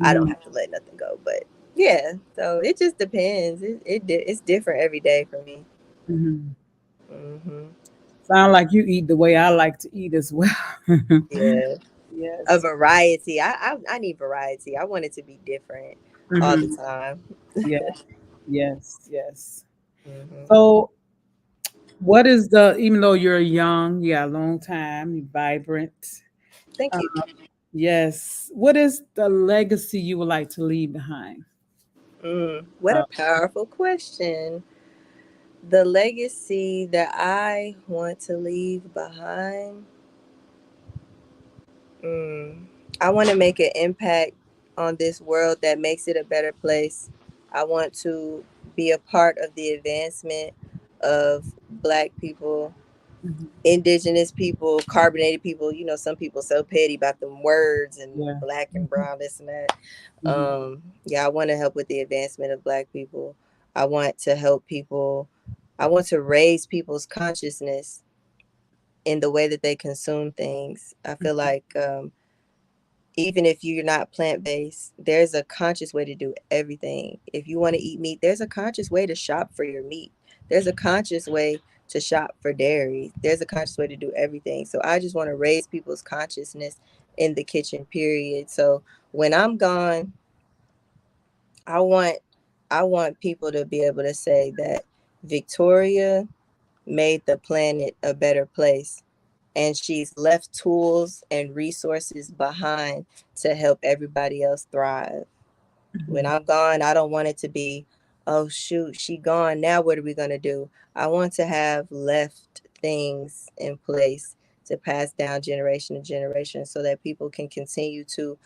I don't mhm, have to let nothing go. But yeah, so it just depends. It's different every day for me. mhm. Hmm. Sound like you eat the way I like to eat as well. Yeah, a Yes. variety. I need variety. I want it to be different all the Mhm. time. Yeah. Yes. Yes. Hmm. So, what is the? Even though you're young, you got a long time, you're vibrant. Thank Uh, you. yes. What is the legacy you would like to leave behind? What a Uh, powerful question. The legacy that I want to leave behind, mm, I want to make an impact on this world that makes it a better place. I want to be a part of the advancement of Black people, mhm. indigenous people, carbonated people. Some people so petty about them words and Yeah. black and Mhm, brown, this and that. mhm, Yeah, I want to help with the advancement of Black people. I want to help people. I want to raise people's consciousness in the way that they consume things. I feel like even if you're not plant based, there's a conscious way to do everything. If you want to eat meat, there's a conscious way to shop for your meat. There's a conscious way to shop for dairy. There's a conscious way to do everything. So I just want to raise people's consciousness in the kitchen, period. So when I'm gone, I want I want people to be able to say that Victoria made the planet a better place, and she's left tools and resources behind to help everybody else thrive. When mhm, I'm gone, I don't want it to be oh shoot, she gone. Now what are we gonna do? I want to have left things in place to pass down generation to generation so that people can continue to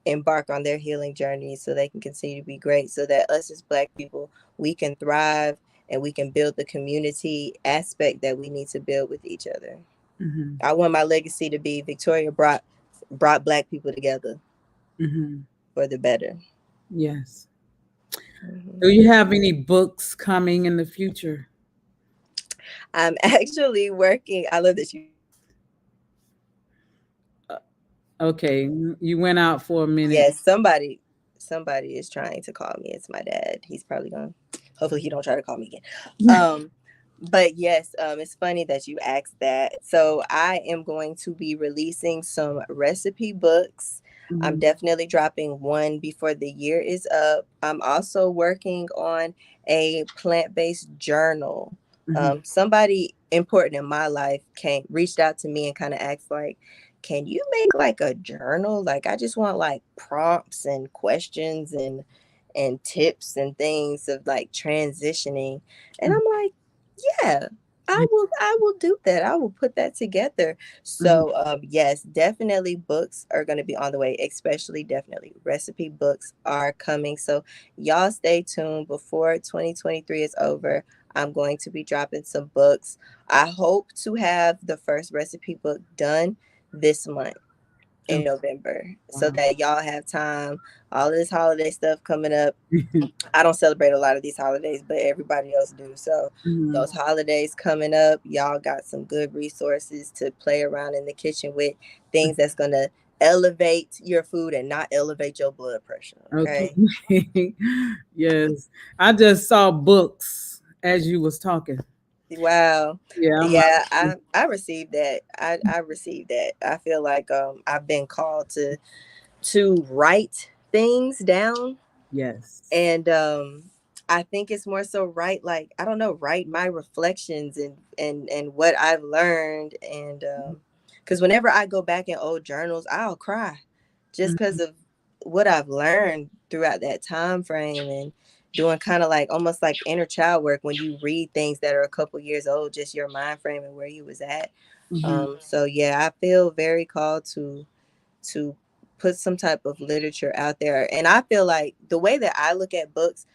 embark on their healing journey, so they can continue to be great, so that us as Black people, we can thrive and we can build the community aspect that we need to build with each other. Mm-hmm. I want my legacy to be Victoria brought Black people together Mm-hmm. for the better. Yes. Mhm. Do you have any books coming in the future? I'm actually working. I love that you asked that. Uh, Okay, you went out for a minute. Yes, somebody is trying to call me. It's my dad. He's probably gone. Hopefully he don't try to call me again. Um but yes, it's funny that you asked that. So I am going to be releasing some recipe books. I'm Mhm, definitely dropping one before the year is up. I'm also working on a plant-based journal. mhm, Somebody important in my life came reached out to me and kind of asked like, can you make like a journal? Like I just want like prompts and questions and tips and things of like transitioning. And mhm, I'm like, yeah, I will do that. I will put that together. mhm. So yes, definitely books are going to be on the way, especially definitely recipe books are coming. So y'all stay tuned. Before 2023 is over, I'm going to be dropping some books. I hope to have the first recipe book done this month in Okay, November so wow. that y'all have time. All of this holiday stuff coming up. I don't celebrate a lot of these holidays, but everybody else do. So Mhm. those holidays coming up, y'all got some good resources to play around in the kitchen with, things that's gonna elevate your food and not elevate your blood pressure. Okay. Okay. Yes. I just saw books as you was talking. Wow. Yeah, I'm Yeah, like, I received that. I received that. I feel like I've been called to write things down. yes. And I think it's more so write, like I don't know, write my reflections and what I've learned. And because whenever I go back in old journals, I'll cry just Mhm, because of what I've learned throughout that time frame, and doing kind of like almost like inner child work when you read things that are a couple years old, just your mind frame and where you was at. mhm. So yeah, I feel very called to put some type of literature out there. And I feel like the way that I look at books,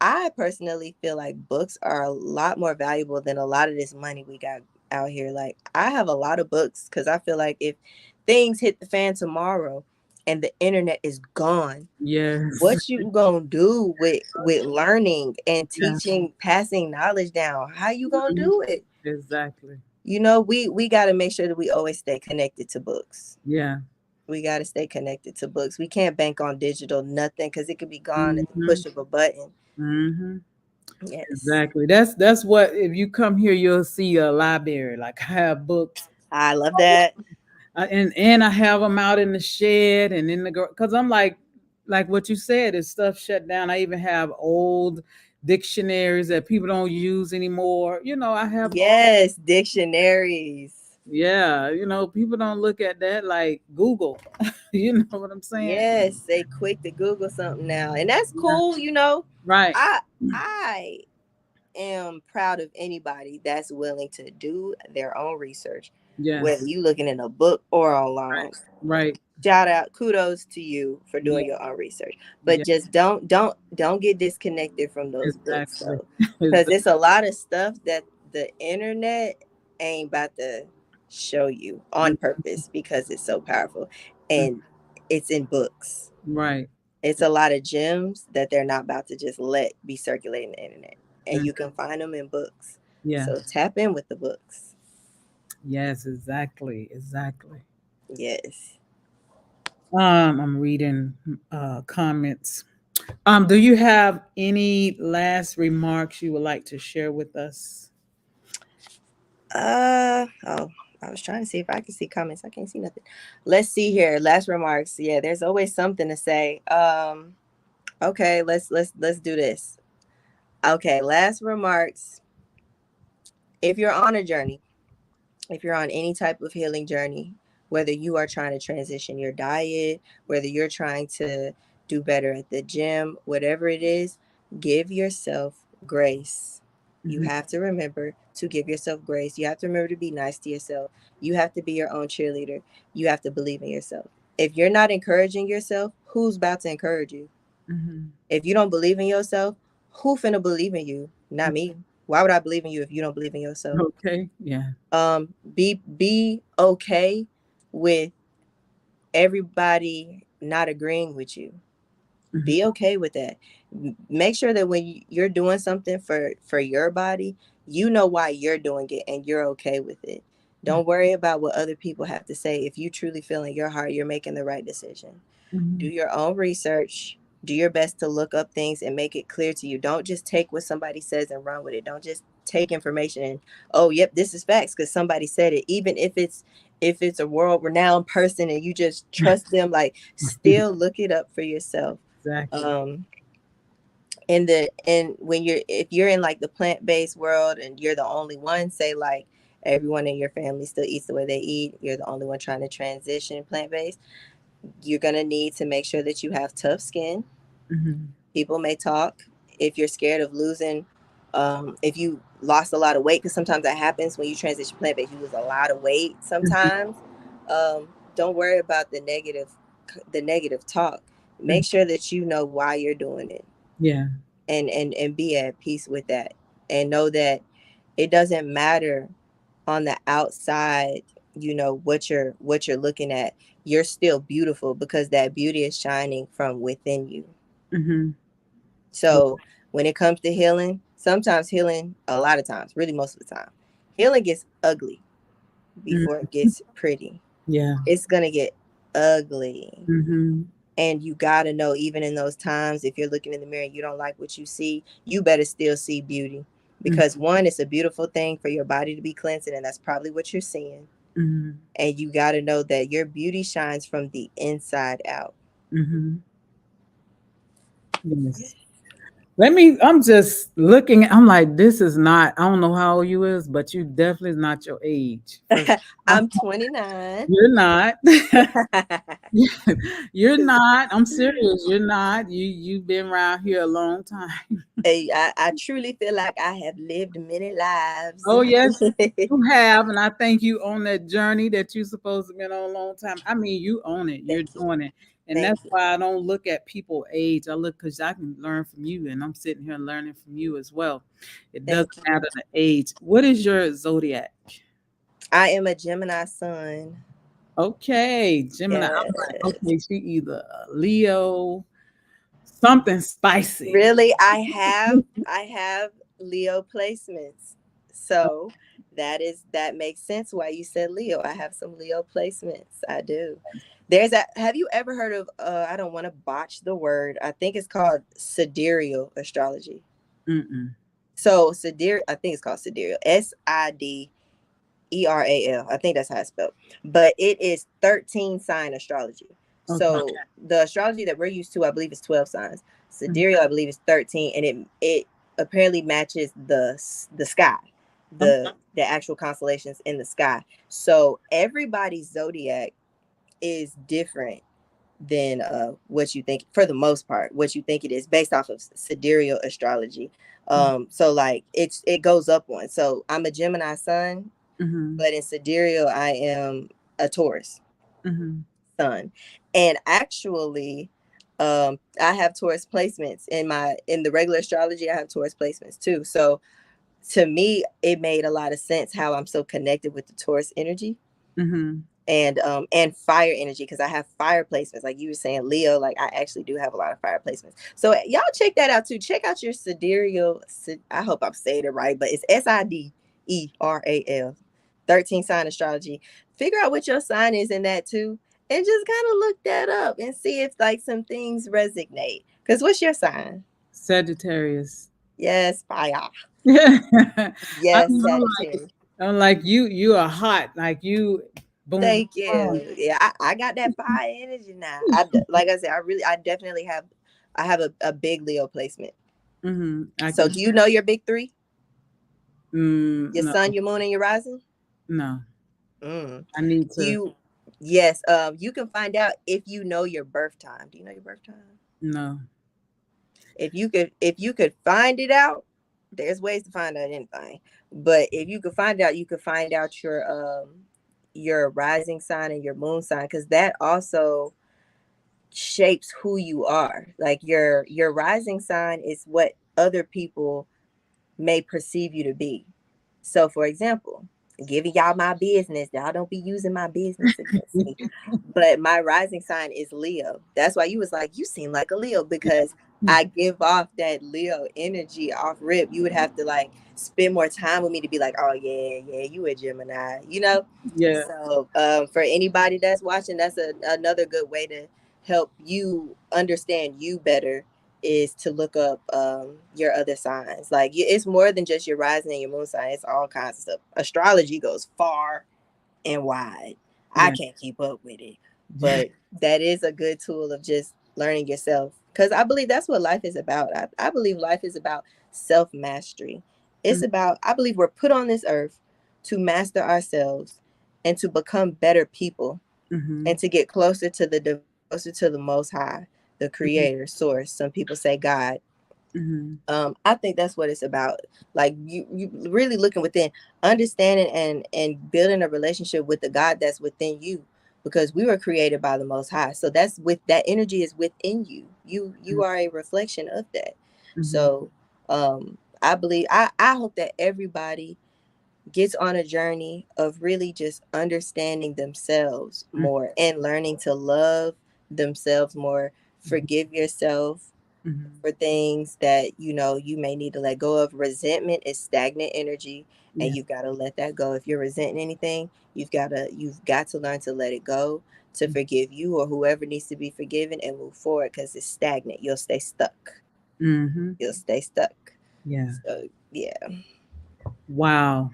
I personally feel like books are a lot more valuable than a lot of this money we got out here. Like I have a lot of books because I feel like if things hit the fan tomorrow and the internet is gone, Yes. what you gonna do with learning and Yeah. teaching, passing knowledge down? How you gonna Mhm. do it? Exactly. We got to make sure that we always stay connected to books. Yeah. We got to stay connected to books. We can't bank on digital nothing because it could be gone at the Mhm, push of a button. mhm. Yes, Exactly. That's what if you come here, you'll see a library. Like I have books, I love that. and I have them out in the shed and in the because I'm like what you said is stuff shut down. I even have old dictionaries that people don't use anymore. I have all. Yes, dictionaries. Yeah, people don't look at that like Google. You know what I'm saying? Yes, they quick to Google something now, and that's Yeah. cool. Right. I am proud of anybody that's willing to do their own research, whether Yes. you looking in a book or online. Right. Shout out, kudos to you for Yeah. doing your own research, but Yeah. just don't get disconnected from those books Exactly. though, because Exactly. it's a lot of stuff that the internet ain't about to show you on purpose because it's so powerful, and it's in books. Right. It's a lot of gems that they're not about to just let be circulating the internet, and Mm, you can find them in books. yeah. So tap in with the books. Yes, exactly. Exactly. Yes. I'm reading comments. Do you have any last remarks you would like to share with us? Oh, I was trying to see if I can see comments. I can't see nothing. Let's see here. Last remarks. Yeah, there's always something to say. Okay, let's do this. Okay, last remarks. If you're on a journey, if you're on any type of healing journey, whether you are trying to transition your diet, whether you're trying to do better at the gym, whatever it is, Give yourself grace. You Mm-hmm. have to remember to give yourself grace. You have to remember to be nice to yourself. You have to be your own cheerleader. You have to believe in yourself. If you're not encouraging yourself, who's about to encourage you? Mm-hmm. If you don't believe in yourself, who finna believe in you? Not me. Why would I believe in you if you don't believe in yourself? Okay. Yeah. Be okay with everybody not agreeing with you. Mm-hmm. Be okay with that. Make sure that when you're doing something for your body, you know why you're doing it and you're okay with it. Don't worry about what other people have to say. If you truly feel in your heart you're making the right decision, do Mm-hmm. your own research. Do your best to look up things and make it clear to you. Don't just take what somebody says and run with it. Don't just take information and, oh yep, this is facts because somebody said it. Even if it's a world renowned person and you just trust them, like, still look it up for yourself. Exactly. um and when you're, if you're in like the plant-based world and you're the only one, say like everyone in your family still eats the way they eat, you're the only one trying to transition plant-based, you're going to need to make sure that you have tough skin. Mm-hmm. People may talk. If you're scared of losing, if you lost a lot of weight, because sometimes that happens when you transition plant-based, you lose a lot of weight sometimes. Don't worry about the negative talk. Mm-hmm. Make sure that you know why you're doing it, Yeah. and be at peace with that, and know that it doesn't matter on the outside, you know, what you're looking at. You're still beautiful because that beauty is shining from within you. Mm-hmm. So when it comes to healing, sometimes healing, a lot of times, really most of the time, healing gets ugly before Mm-hmm. it gets pretty. Yeah. It's gonna get ugly. Mm-hmm. And you gotta know, even in those times, if you're looking in the mirror and you don't like what you see, you better still see beauty. Because one, it's a beautiful thing for your body to be cleansing, and that's probably what you're seeing. Mm-hmm. And you gotta know that your beauty shines from the inside out. Mm-hmm. Yes. I'm just looking, I'm like, this is not, I don't know how old you is, but you definitely is not your age. First, I'm 29. you're not. You're not. I'm serious. You're not. You've been around here a long time. I truly feel like I have lived many lives. Oh yes, you have, and I think you on that journey that you're supposed to been on a long time. I mean, you own it. You're Thank you. doing it, and Thank that's you. why I don't look at people age. I look because I can learn from you, and I'm sitting here learning from you as well. It doesn't Thank you. matter the age. What is your zodiac? I am a Gemini sun. Okay, Gemini. I'm like, Yes. okay, she either a Leo, something spicy. Really, I have Leo placements. So that makes sense why you said Leo. I have some Leo placements. I do. There's a Have you ever heard of I don't want to botch the word. I think it's called sidereal astrology. Mm-mm. So sidereal, I think it's called sidereal. Sideral. I think that's how it's spelled. But it is 13 sign astrology. Okay. So the astrology that we're used to, I believe, is 12 signs. Mhm. Sidereal, I believe, is 13, and it apparently matches the sky, Okay. the actual constellations in the sky. So everybody's zodiac is different than what you think, for the most part, what you think it is, based off of sidereal astrology. So like it goes up one. So I'm a Gemini sun, Mm-hmm. but in sidereal I am a Taurus Mm-hmm. sun. And actually, I have Taurus placements in the regular astrology. I have Taurus placements too. So to me, it made a lot of sense how I'm so connected with the Taurus energy Mm-hmm. and fire energy, because I have fire placements. Like you were saying, Leo, like I actually do have a lot of fire placements. So y'all check that out too. Check out your sidereal. I hope I'm saying it right, but it's Sidereal, 13 sign astrology. Figure out what your sign is in that too, and just kind of look that up and see if like some things resonate. Because what's your sign? Sagittarius. Yes, fire. I Yes, mean, Sagittarius. I'm like you. You are hot. Like you, boom, Thank boom. you. Yeah, I got that fire energy now. Like I said, I definitely have, I have a big Leo placement. Mm-hmm. I So can. do you know your big three? Your No, sun, your moon, and your rising? no. Mm. I need to. You, yes. You can find out if you know your birth time. Do you know your birth time? No. if you could find it out, there's ways to find out anything. But if you could find out, you could find out your rising sign and your moon sign, because that also shapes who you are. Like your rising sign is what other people may perceive you to be. So, for example, giving y'all my business, y'all don't be using my business against me. But my rising sign is Leo. That's why you was like, you seem like a Leo, because I give off that Leo energy off rip. You would have to like spend more time with me to be like, oh yeah, yeah, you a Gemini, you know? Yeah. So for anybody that's watching, that's another good way to help you understand you better, is to look up your other signs. Like it's more than just your rising and your moon sign. It's all kinds of stuff. Astrology goes far and wide. I Yeah. can't keep up with it, but that is a good tool of just learning yourself. Because I believe that's what life is about. I believe life is about self mastery. It's about, I believe we're put on this earth to master ourselves and to become better people, Mm-hmm. and to get closer to the divine, closer to the most high, the creator, source. Some people say God. Mm-hmm. I think that's what it's about. Like you really looking within, understanding and building a relationship with the God that's within you, because we were created by the most high. So that's, with that energy is within you. You are a reflection of that. Mm-hmm. So I believe, I hope that everybody gets on a journey of really just understanding themselves more and learning to love themselves more, forgive yourself Mm-hmm. for things that you may need to let go of. Resentment is stagnant energy, and Yeah. you've got to let that go. If you're resenting anything, you've got to learn to let it go, to forgive you or whoever needs to be forgiven, and move forward, because it's stagnant. You'll stay stuck. Mm-hmm. You'll stay stuck. Yeah. So yeah. Wow.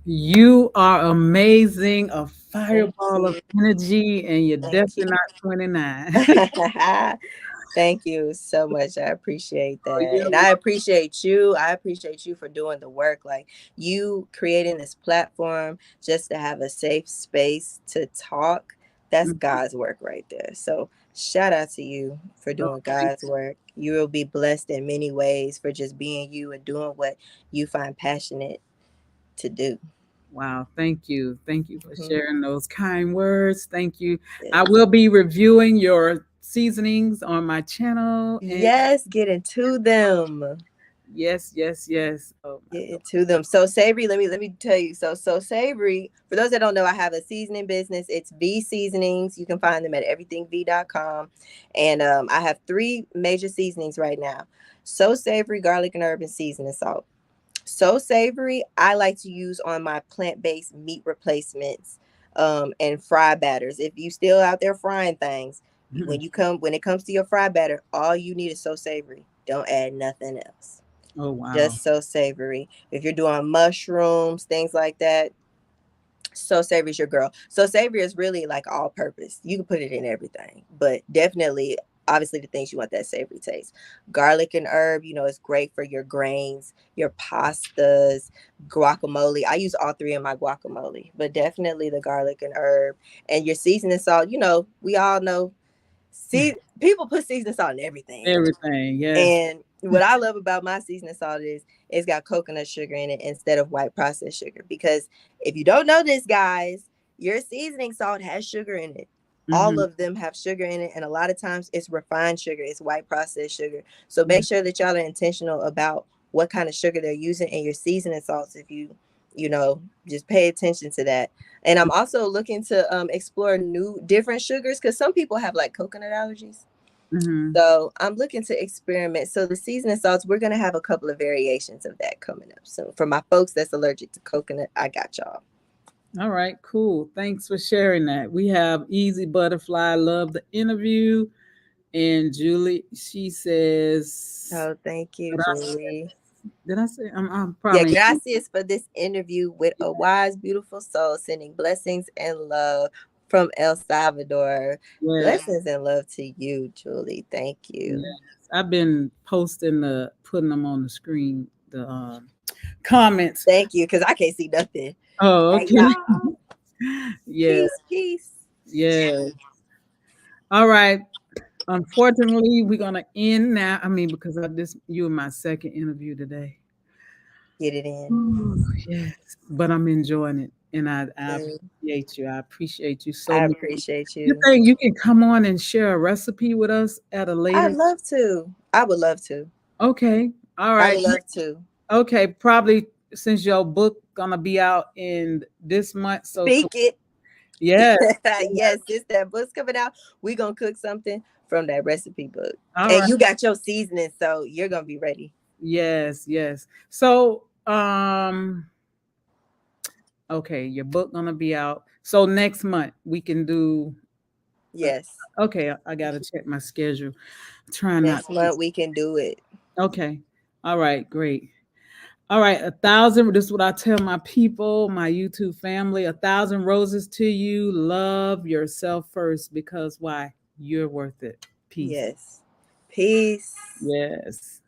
You are amazing, a Thank fireball of you. energy, and you're Thank definitely not 29. you. Thank you so much. I appreciate Oh, that. you're And I appreciate you. I appreciate you for doing the work. Like, you creating this platform just to have a safe space to talk. That's welcome. God's work right there. So, shout out to you for Oh, doing thank God's work. You will be blessed in many ways for just being you and doing what you find passionate to do. Wow, thank you. Thank you for Mhm. sharing those kind words. Thank you. I Yes. will be reviewing your seasonings on my channel. And Yes, get into them. yes, yes, yes. Oh my Get into them. So savory, let me tell you. So savory, for those that don't know, I have a seasoning business. It's V Seasonings. You can find them at everythingv.com. And I have three major seasonings right now. So savory, garlic and herb, and seasoning salt. So savory, I like to use on my plant-based meat replacements and fry batters. If you still out there frying things, God. when it comes to your fry batter, all you need is so savory. Don't add nothing else. Oh wow. Just so savory. If you're doing mushrooms, things like that, so savory is your girl. So savory is really like all purpose. You can put it in everything, but definitely, obviously, the things you want that savory taste. Garlic and herb, it's great for your grains, your pastas, guacamole. I use all three in my guacamole, but definitely the garlic and herb. And your seasoning salt, we all know. See, people put seasoning salt in everything. Everything. Yes. And what I love about my seasoning salt is it's got coconut sugar in it instead of white processed sugar. Because if you don't know this, guys, your seasoning salt has sugar in it. All Hmm. of them have sugar in it. And a lot of times it's refined sugar, it's white processed sugar. So make sure that y'all are intentional about what kind of sugar they're using in your seasoning salts. If just pay attention to that. And I'm also looking to explore new, different sugars, because some people have like coconut allergies. Hmm. So I'm looking to experiment. So the seasoning salts, we're gonna have a couple of variations of that coming up. So for my folks that's allergic to coconut, I got y'all. All right, cool. Thanks for sharing that. We have Easy Butterfly. Love the interview. And Julie, she says, Oh, thank you, did I say? Julie. Did I say? I'm Yeah, probably. gracias for this interview with a wise, beautiful soul, sending blessings and love from El Salvador. Yes, Blessings and love to you, Julie. Thank yes. you. I've been putting them on the screen, the comments. Thank you, because I can't see nothing. Oh, Hey, okay. y'all. Yeah, Peace, peace. yeah. All right. unfortunately, we're gonna end now. I mean, because you were my second interview today. Get it in. Ooh, yes, but I'm enjoying it, and I Good. appreciate you. I appreciate you so I much. appreciate You you. think you can come on and share a recipe with us at a I'd later? love to. I would love to. Okay, all I right. would love to. Okay, probably since your book gonna be out in this month, so Speak it. yeah. Yes, since that book's coming out, we gonna cook something from that recipe book. All And right. you got your seasoning, so you're gonna be ready. Yes, yes. So, okay, your book gonna be out. So next month we can do. uh, Yes. Okay, I gotta check my schedule. Trying not. Next month we can do it. Okay. All right. Great. All right. 1,000. This is what I tell my people, my YouTube family. 1,000 roses to you. Love yourself first because why? You're worth it. Peace. Yes. Peace. Yes.